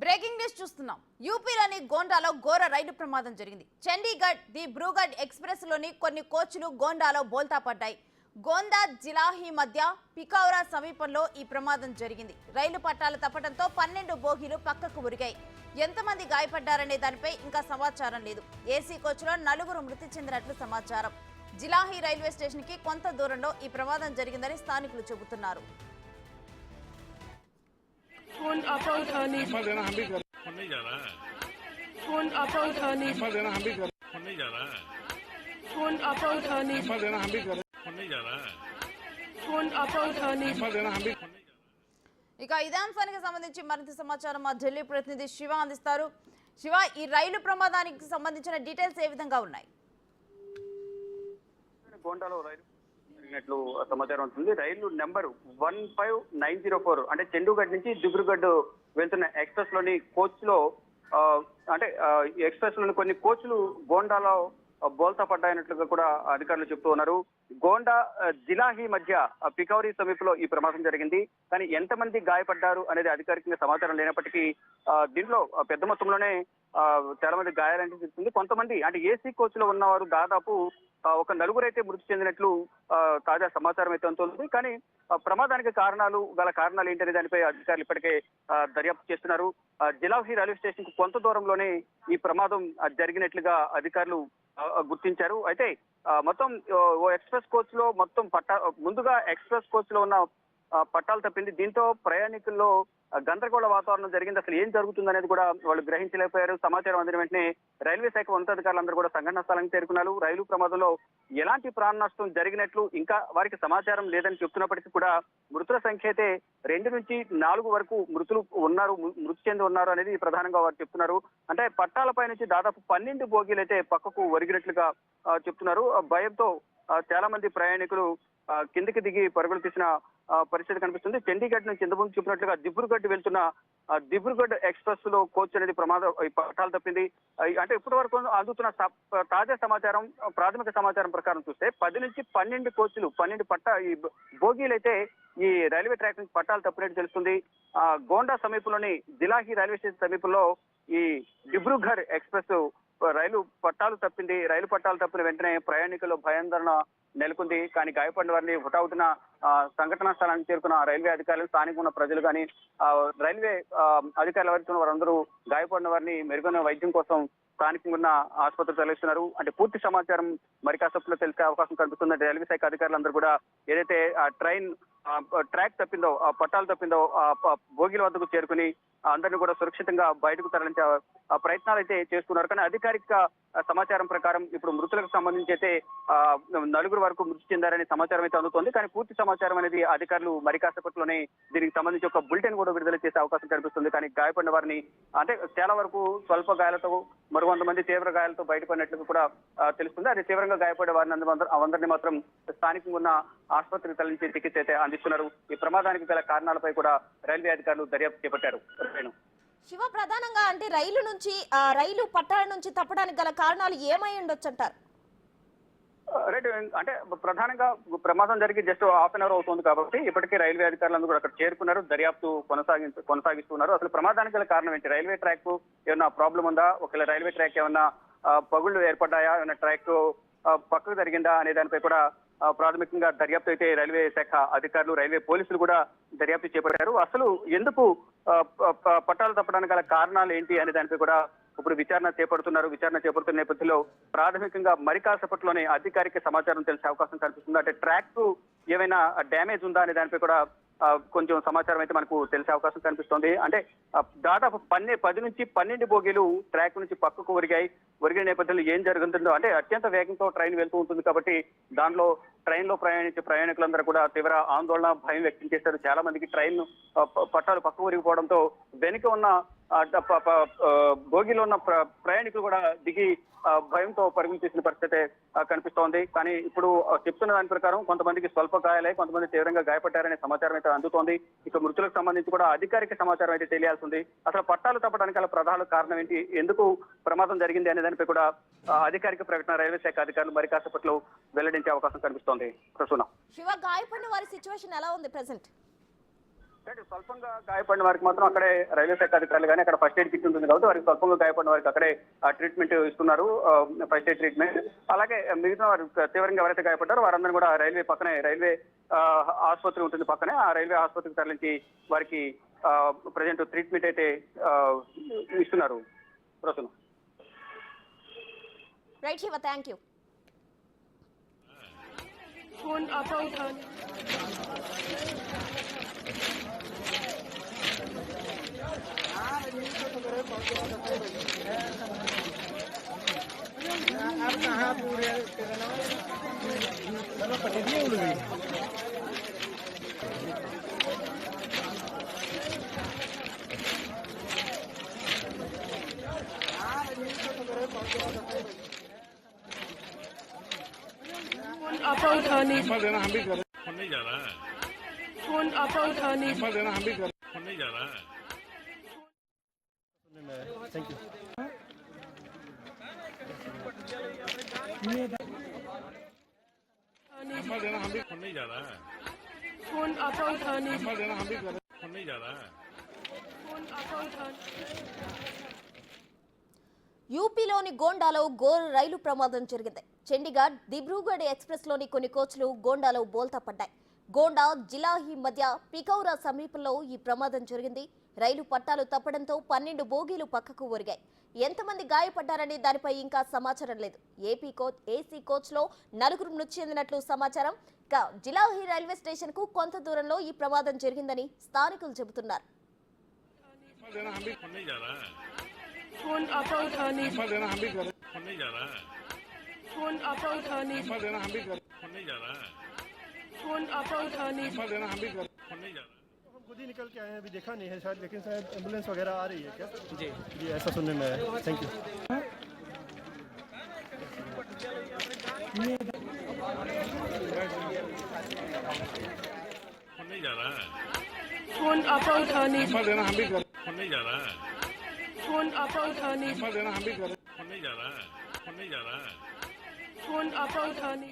Breaking news చూస్తున్నాం. యూపీలోని గోండాలో ఘోర రైలు ప్రమాదం జరిగింది. చండీగఢ్ దిబ్రూగఢ్ ఎక్స్ప్రెస్ లోని కొన్ని కోచ్లు గోండాలో బోల్తా పడ్డాయి. గోందా జిలాహి మధ్య పికౌరా సమీపంలో ఈ ప్రమాదం జరిగింది. రైలు పట్టాలు తప్పడంతో 12 బోగీలు పక్కకు ఉరిగాయి. ఎంతమంది గాయపడ్డారనే దానిపై ఇంకా సమాచారం లేదు. ఏసీ కోచ్లో 4 మృతి చెందినట్లు సమాచారం. జిలాహి రైల్వే స్టేషన్ కి కొంత దూరంలో ఈ ప్రమాదం జరిగిందని స్థానికులు చెబుతున్నారు. फोन आपा उठानी फोन नहीं जा रहा है। फोन आपा उठानी हम भी कर फोन नहीं जा रहा है। फोन आपा उठानी हम भी कर फोन नहीं जा रहा है। फोन आपा उठानी हम भी फोन नहीं जा रहा है। ఇక ఇదే అంశానికి సంబంధించి మరింత సమాచారం మా ఢిల్లీ ప్రతినిధి శివ అందిస్తారు. శివ, ఈ రైలు ప్రమాదానికి సంబంధించిన డీటెయిల్స్ ఏ విధంగా ఉన్నాయి? గోండాలో రైలు జరిగినట్లు సమాచారం ఉంటుంది. రైలు నెంబర్ 15904 అంటే చండీగఢ్ నుంచి దిబ్రూగఢ్ వెళ్తున్న ఎక్స్ప్రెస్ లోని కోచ్ లో ఎక్స్ప్రెస్ లోని కొన్ని కోచ్లు గోండాలో బోల్తా పడ్డాయన్నట్లుగా కూడా అధికారులు చెప్తూ ఉన్నారు. గోండా జిలాహి మధ్య పికౌరీ సమీపంలో ఈ ప్రమాదం జరిగింది. కానీ ఎంతమంది గాయపడ్డారు అనేది అధికారికంగా సమాచారం లేనప్పటికీ దీంట్లో పెద్ద మొత్తంలోనే చాలా మంది గాయాలని చెప్తుంది. కొంతమంది అంటే ఏసీ కోచ్ లో ఉన్నవారు దాదాపు ఒక 4 అయితే మృతి చెందినట్లు తాజా సమాచారం అయితే ఉంటుంది. కానీ ప్రమాదానికి గల కారణాలు ఏంటనే దానిపై అధికారులు ఇప్పటికే దర్యాప్తు చేస్తున్నారు. జిలాహి రైల్వే స్టేషన్ కు కొంత దూరంలోనే ఈ ప్రమాదం జరిగినట్లుగా అధికారులు గుర్తించారు. అయితే మొత్తం ఓ ఎక్స్ప్రెస్ కోచ్ లో మొత్తం ముందుగా ఎక్స్ప్రెస్ కోచ్ లో ఉన్న పట్టాలు తప్పింది. దీంతో ప్రయాణికుల్లో గందరగోళ వాతావరణం జరిగింది. అసలు ఏం జరుగుతుంది అనేది కూడా వాళ్ళు గ్రహించలేకపోయారు. సమాచారం అందిన వెంటనే రైల్వే శాఖ ఉన్నతాధికారులందరూ కూడా సంఘటన స్థలానికి చేరుకున్నారు. రైలు ప్రమాదంలో ఎలాంటి ప్రాణ నష్టం జరిగినట్లు ఇంకా వారికి సమాచారం లేదని చెప్తున్నప్పటికీ కూడా మృతుల సంఖ్య అయితే 2 నుంచి 4 వరకు మృతి చెంది ఉన్నారు అనేది ప్రధానంగా వారు చెప్తున్నారు. అంటే పట్టాలపై నుంచి దాదాపు 12 బోగీలు అయితే పక్కకు ఒరిగినట్లుగా చెప్తున్నారు. భయంతో చాలా మంది ప్రయాణికులు కిందికి దిగి పరుగులు తీసిన పరిస్థితి కనిపిస్తుంది. చండీగఢ్ నుంచి ఇంతకుముందు చెప్పినట్లుగా దిబ్రూగఢ్ వెళ్తున్న దిబ్రూగఢ్ ఎక్స్ప్రెస్ లో కోచ్ అనేది పట్టాలు తప్పింది. అంటే ఇప్పటి వరకు అందుతున్న తాజా సమాచారం, ప్రాథమిక సమాచారం ప్రకారం చూస్తే 10 నుంచి 12 కోచ్లు 12 బోగీలు అయితే ఈ రైల్వే ట్రాక్ నుంచి పట్టాలు తప్పినట్టు తెలుస్తుంది. గోండా సమీపంలోని జిలాహి రైల్వే స్టేషన్ సమీపంలో ఈ దిబ్రూగఢ్ ఎక్స్ప్రెస్ రైలు పట్టాలు తప్పింది. రైలు పట్టాలు తప్పిన వెంటనే ప్రయాణికులు భయాందోళన నెలకొంది. కానీ గాయపడిన వారిని హుటాహుటిన సంఘటనా స్థలానికి చేరుకున్న రైల్వే అధికారులు, స్థానిక ఉన్న ప్రజలు కానీ రైల్వే అధికారులు ఎవరితో వారందరూ గాయపడిన వారిని మెరుగైన వైద్యం కోసం స్థానికంగా ఉన్న ఆసుపత్రికి తరలిస్తున్నారు. అంటే పూర్తి సమాచారం మరి కాసేపులో తెలిసే అవకాశం కనిపిస్తుంది. రైల్వే శాఖ అధికారులందరూ కూడా ఏదైతే ట్రైన్ ట్రాక్ తప్పిందో, పట్టాలు తప్పిందో బోగీల వద్దకు చేరుకుని అందరినీ కూడా సురక్షితంగా బయటకు తరలించే ప్రయత్నాలు అయితే చేస్తున్నారు. కానీ అధికారిక సమాచారం ప్రకారం ఇప్పుడు మృతులకు సంబంధించి అయితే 4 వరకు మృతి చెందారనే సమాచారం అయితే అందుతోంది. కానీ పూర్తి సమాచారం అనేది అధికారులు మరి కాసేపట్లోనే దీనికి సంబంధించి ఒక బులెటిన్ కూడా విడుదల చేసే అవకాశం కనిపిస్తుంది. కానీ గాయపడిన వారిని అంటే చాలా వరకు స్వల్ప గాయాలతో, మరో 100 మంది తీవ్ర గాయాలతో బయటపడినట్లు కూడా తెలుస్తుంది. అది తీవ్రంగా గాయపడే వారిని అందరినీ మాత్రం స్థానికంగా ఉన్న ఆసుపత్రికి తరలించి చికిత్స అయితే అందిస్తున్నారు. ఈ ప్రమాదానికి గల కారణాలపై కూడా రైల్వే అధికారులు దర్యాప్తు చేపట్టారు. శివ, ప్రధానంగా అంటే రైలు పట్టాల నుంచి తప్పడానికి గల కారణాలు ఏమై ఉండొచ్చు అంటారు? రైట్, అంటే ప్రధానంగా ప్రమాదం జరిగి జస్ట్ హాఫ్ అన్ అవర్ అవుతుంది కాబట్టి ఇప్పటికే రైల్వే అధికారులందరూ కూడా అక్కడ చేరుకున్నారు. దర్యాప్తు కొనసాగిస్తున్నారు. అసలు ప్రమాదానికి గల కారణం ఏంటి? రైల్వే ట్రాక్ ఏమన్నా ప్రాబ్లం ఉందా? ఒకవేళ రైల్వే ట్రాక్ ఏమన్నా పగుళ్లు ఏర్పడ్డాయా? ఏమన్నా ట్రాక్ పక్కకు జరిగిందా అనే దానిపై కూడా ప్రాథమికంగా దర్యాప్తు అయితే రైల్వే శాఖ అధికారులు, రైల్వే పోలీసులు కూడా దర్యాప్తు చేపట్టారు. అసలు ఎందుకు పట్టాలు తప్పడానికి గల కారణాలు ఏంటి అనే దానిపై కూడా ఇప్పుడు విచారణ చేపడుతున్న నేపథ్యంలో ప్రాథమికంగా మరి కాసేపట్లోనే అధికారిక సమాచారం తెలిసే అవకాశం కనిపిస్తుంది. అంటే ట్రాక్ ఏమైనా డ్యామేజ్ ఉందా అనే దానిపై కూడా కొంచెం సమాచారం అయితే మనకు తెలిసే అవకాశం కనిపిస్తోంది. అంటే దాదాపు 10 నుంచి 12 బోగీలు ట్రాక్ నుంచి పక్కకు ఒరిగిన నేపథ్యంలో ఏం జరుగుతుందో, అంటే అత్యంత వేగంతో ట్రైన్ వెళ్తూ ఉంటుంది కాబట్టి దానిలో ట్రైన్ లో ప్రయాణించే ప్రయాణికులందరూ కూడా తీవ్ర ఆందోళన, భయం వ్యక్తం చేశారు. చాలా మందికి ట్రైన్ పట్టాలు పక్కకు ఒరిగిపోవడంతో వెనుక ఉన్న బోగిలో ఉన్న ప్రయాణికులు కూడా దిగి భయంతో పరుగులు తీసిన పరిస్థితి కనిపిస్తోంది. కానీ ఇప్పుడు చెప్తున్న దాని ప్రకారం కొంతమందికి స్వల్ప గాయాలై, కొంతమంది తీవ్రంగా గాయపడ్డారనే సమాచారం అయితే అందుతోంది. ఇక మృతులకు సంబంధించి కూడా అధికారిక సమాచారం అయితే తెలియాల్సి ఉంది. అసలు పట్టాలు తప్పడానికి గల ప్రధాన కారణం ఏంటి, ఎందుకు ప్రమాదం జరిగింది అనే దానిపై కూడా అధికారిక ప్రకటన రైల్వే శాఖ అధికారులు మరి కాసేపట్లో వెల్లడించే అవకాశం కనిపిస్తోంది. ప్రసూన, శివ, గాయపడిన వారి సిచ్యువేషన్ ఎలా ఉంది ప్రెసెంట్? అంటే స్వల్పంగా గాయపడిన వారికి మాత్రం అక్కడే రైల్వే శాఖ అధికారులు కానీ అక్కడ ఫస్ట్ ఎయిడ్ కిట్ ఉంటుంది కాబట్టి వారికి స్వల్పంగా గాయపడిన వారికి అక్కడే ట్రీట్మెంట్ ఇస్తున్నారు, ఫస్ట్ ఎయిడ్ ట్రీట్మెంట్. అలాగే మిగతా వారు తీవ్రంగా ఎవరైతే గాయపడ్డారో వారందరూ కూడా రైల్వే పక్కనే రైల్వే ఆసుపత్రి ఉంటుంది పక్కనే, ఆ రైల్వే ఆసుపత్రికి తరలించి వారికి ప్రజెంట్ ట్రీట్మెంట్ అయితే ఇస్తున్నారు. ప్రస్తుతం right Shiva, thank you. Phone आपा उठाने आप कहाँ पूरे चलो पकड़िए उन्हें। फोन आपा उठाने देना हम भी कर रहे, फोन नहीं जा रहा है। फोन आपा उठाने देना हम भी कर रहे, फोन नहीं जा रहा है। Thank you. देना हम भी, फोन नहीं जा रहा है। फोन आपा उठाने देना हम भी कर रहे, फोन नहीं जा रहा है। फोन आपा उठाने యూపీలోని గోండాలో ఘోర రైలు ప్రమాదం జరిగింది. చండీగఢ్ దిబ్రూగఢ్ ఎక్స్ప్రెస్లోని కొన్ని కోచ్లు గోండాలో బోల్తా పడ్డాయి. గోండా జిలాహి మధ్య పికౌరా సమీపంలో ఈ ప్రమాదం జరిగింది. రైలు పట్టాలు తప్పడంతో 12 బోగీలు పక్కకు ఒరిగాయి. ఎంతమంది గాయపడ్డారనే దానిపై ఇంకా సమాచారం లేదు. ఏసీ కోచ్లో 4 మృతి చెందినట్లు సమాచారం. ఇక జిలాహి రైల్వే స్టేషన్కు కొంత దూరంలో ఈ ప్రమాదం జరిగిందని స్థానికులు చెబుతున్నారు. देना हम भी, फोन नहीं जा रहा है। फोन आपा उठाने देना हम भी कर रहे, फोन नहीं जा रहा है। फोन आपा उठाने देना हम भी कर रहे, फोन नहीं जा रहा है। फोन आपा उठाने देना हम भी कर रहे, फोन नहीं जा रहा है। हम खुद ही निकल के आए हैं, अभी देखा नहीं है शायद, लेकिन शायद एम्बुलेंस वगैरह आ रही है क्या? जी जी, ऐसा सुनने में आया। Thank you. फोन नहीं जा रहा है। फोन आपा उठाने देना हम भी कर रहे, फोन नहीं जा रहा है। फोन आपा उठाने देना हम भी कर रहे, फोन नहीं जा रहा है। फोन नहीं जा रहा है। फोन आपा उठाने